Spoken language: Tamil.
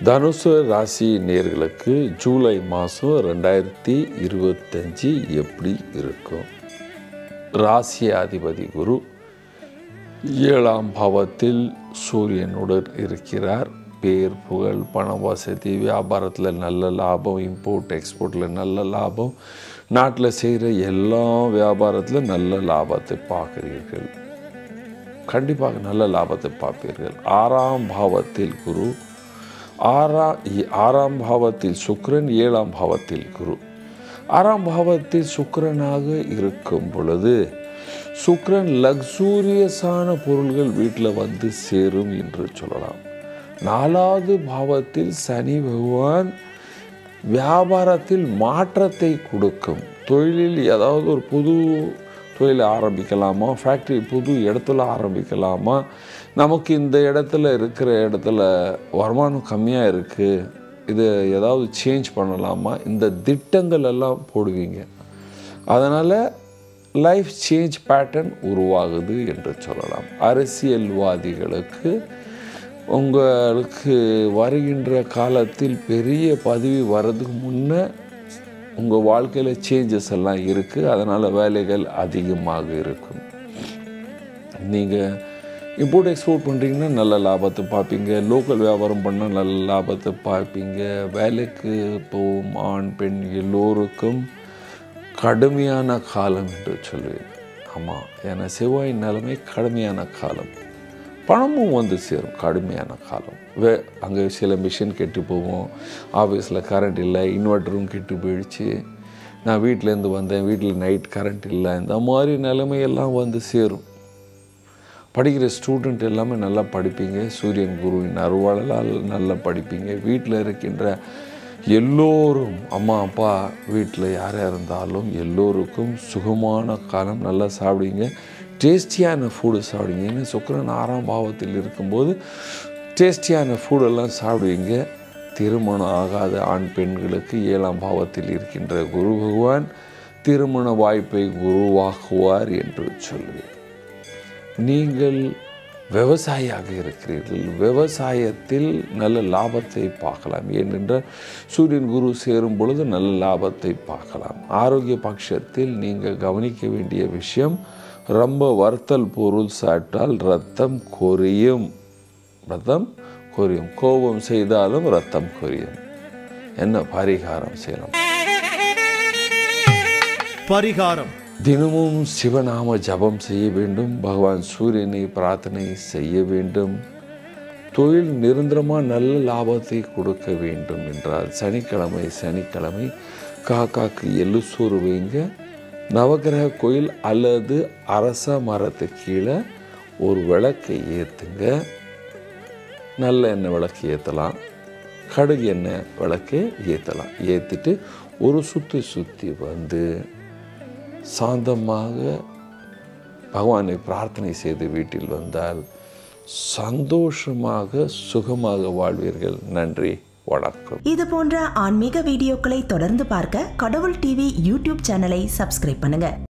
தனுசு ராசி நேயர்களுக்கு ஜூலை மாதம் 2025 எப்படி இருக்கும்? ராசியாதிபதி குரு 7ஆம் பாவத்தில் சூரியனுடன் இருக்கிறார். பேர், புகழ், பண வசதி, வியாபாரத்தில் நல்ல லாபம், இம்போர்ட் எக்ஸ்போர்ட்டில் நல்ல லாபம், நாட்டில் செய்கிற எல்லா வியாபாரத்தில் நல்ல லாபத்தை பார்க்குறீர்கள். கண்டிப்பாக நல்ல லாபத்தை பார்ப்பீர்கள். 6ஆம் பாவத்தில் குரு, 6ஆம் பாவத்தில் சுக்கிரன், 7ஆம் பாவத்தில் குரு. 6ஆம் பாவத்தில் சுக்கிரனாக இருக்கும் பொழுது சுக்கிரன் லக்ஸூரியஸான பொருள்கள் வீட்டில் வந்து சேரும் என்று சொல்லலாம். 4வது பாவத்தில் சனி பகவான் வியாபாரத்தில் மாற்றத்தை கொடுக்கும். தொழிலில் ஏதாவது ஒரு புது தொழில் ஆரம்பிக்கலாமா, ஃபேக்ட்ரி புது இடத்துல ஆரம்பிக்கலாமா, நமக்கு இந்த இடத்துல வருமானம் கம்மியாக இருக்குது, இது ஏதாவது சேஞ்ச் பண்ணலாமா, இந்த திட்டங்கள் எல்லாம் போடுவீங்க. அதனால் லைஃப் சேஞ்ச் பேட்டர்ன் உருவாகுது என்று சொல்லலாம். அரசியல்வாதிகளுக்கு உங்களுக்கு வருகின்ற காலத்தில் பெரிய பதவி வர்றதுக்கு முன்னே உங்கள் வாழ்க்கையில் சேஞ்சஸ் எல்லாம் இருக்குது. அதனால் வேலைகள் அதிகமாக இருக்கும். நீங்கள் இம்போர்ட் எக்ஸ்போர்ட் பண்ணுறீங்கன்னா நல்ல லாபத்தை பார்ப்பீங்க. லோக்கல் வியாபாரம் பண்ணால் நல்ல லாபத்தை பார்ப்பீங்க. வேலைக்கு போகும் ஆண் பெண் எல்லோருக்கும் கடுமையான காலம் என்று சொல்லுவேன். ஆமாம், ஏன்னா செவ்வாயின் நிலைமை கடுமையான காலம். பணமும் வந்து சேரும். கடுமையான காலம். அங்கே சில மிஷின் கெட்டு போகும், ஆஃபீஸில் கரண்ட் இல்லை, இன்வெர்ட்டரும் கெட்டு போயிடுச்சு, நான் வீட்டிலேருந்து வந்தேன், வீட்டில் நைட் கரண்ட் இல்லை, இந்த மாதிரி நிலைமையெல்லாம் வந்து சேரும். படிக்கிற ஸ்டூடெண்ட் எல்லாமே நல்லா படிப்பீங்க. சூரியன் குருவின் அருளால் நல்லா படிப்பீங்க. வீட்டில் இருக்கின்ற எல்லோரும், அம்மா அப்பா வீட்டில் யாராக இருந்தாலும் எல்லோருக்கும் சுகமான காலம். நல்லா சாப்பிடுவீங்க, டேஸ்டியான ஃபுட்டு சாப்பிடுவீங்க. ஏன்னா சுக்கிரன் 6ஆம் பாவத்தில் இருக்கும்போது டேஸ்டியான ஃபுட்டெல்லாம் சாப்பிடுவீங்க. திருமணம் ஆகாத ஆண் பெண்களுக்கு 7ஆம் பாவத்தில் இருக்கின்ற குரு பகவான் திருமண வாய்ப்பை உருவாக்குவார் என்று சொல்லுவேன். நீங்கள் விவசாயியாக இருக்கிறீர்கள், விவசாயத்தில் நல்ல லாபத்தை பார்க்கலாம். ஏனென்றால் சூரியன் குரு சேரும் பொழுது நல்ல லாபத்தை பார்க்கலாம். ஆரோக்கிய பட்சத்தில் நீங்கள் கவனிக்க வேண்டிய விஷயம், ரொம்ப வறுத்தல் பொருள் சாப்பிட்டால் ரத்தம் கொரியும். கோபம் செய்தாலும் ரத்தம் கொரியும். என்ன பரிகாரம் செய்யலாம்? பரிகாரம் தினமும் சிவநாம ஜபம் செய்ய வேண்டும். பகவான் சூரியனை பிரார்த்தனை செய்ய வேண்டும். தொழில் நிரந்தரமாக நல்ல லாபத்தை கொடுக்க வேண்டும் என்றால் சனிக்கிழமை காக்காக்கு எள்ளு சோறு வைங்க. நவகிரக கோயில் அல்லது அரச மரத்து கீழே ஒரு விளக்கை ஏற்றுங்க. நல்ல எண்ணெய் விளக்கு ஏற்றலாம், கடுகு எண்ணெய் விளக்கை ஏற்றலாம். ஏற்றிட்டு ஒரு சுற்றி வந்து சாந்தமாக பகவானை பிரார்த்தனை செய்து வீட்டில் வந்தால் சந்தோஷமாக சுகமாக வாழ்வீர்கள். நன்றி, வணக்கம். இது போன்ற ஆன்மீக வீடியோக்களை தொடர்ந்து பார்க்க கடவுள் டிவி யூடியூப் சேனலை சப்ஸ்கிரைப் பண்ணுங்க.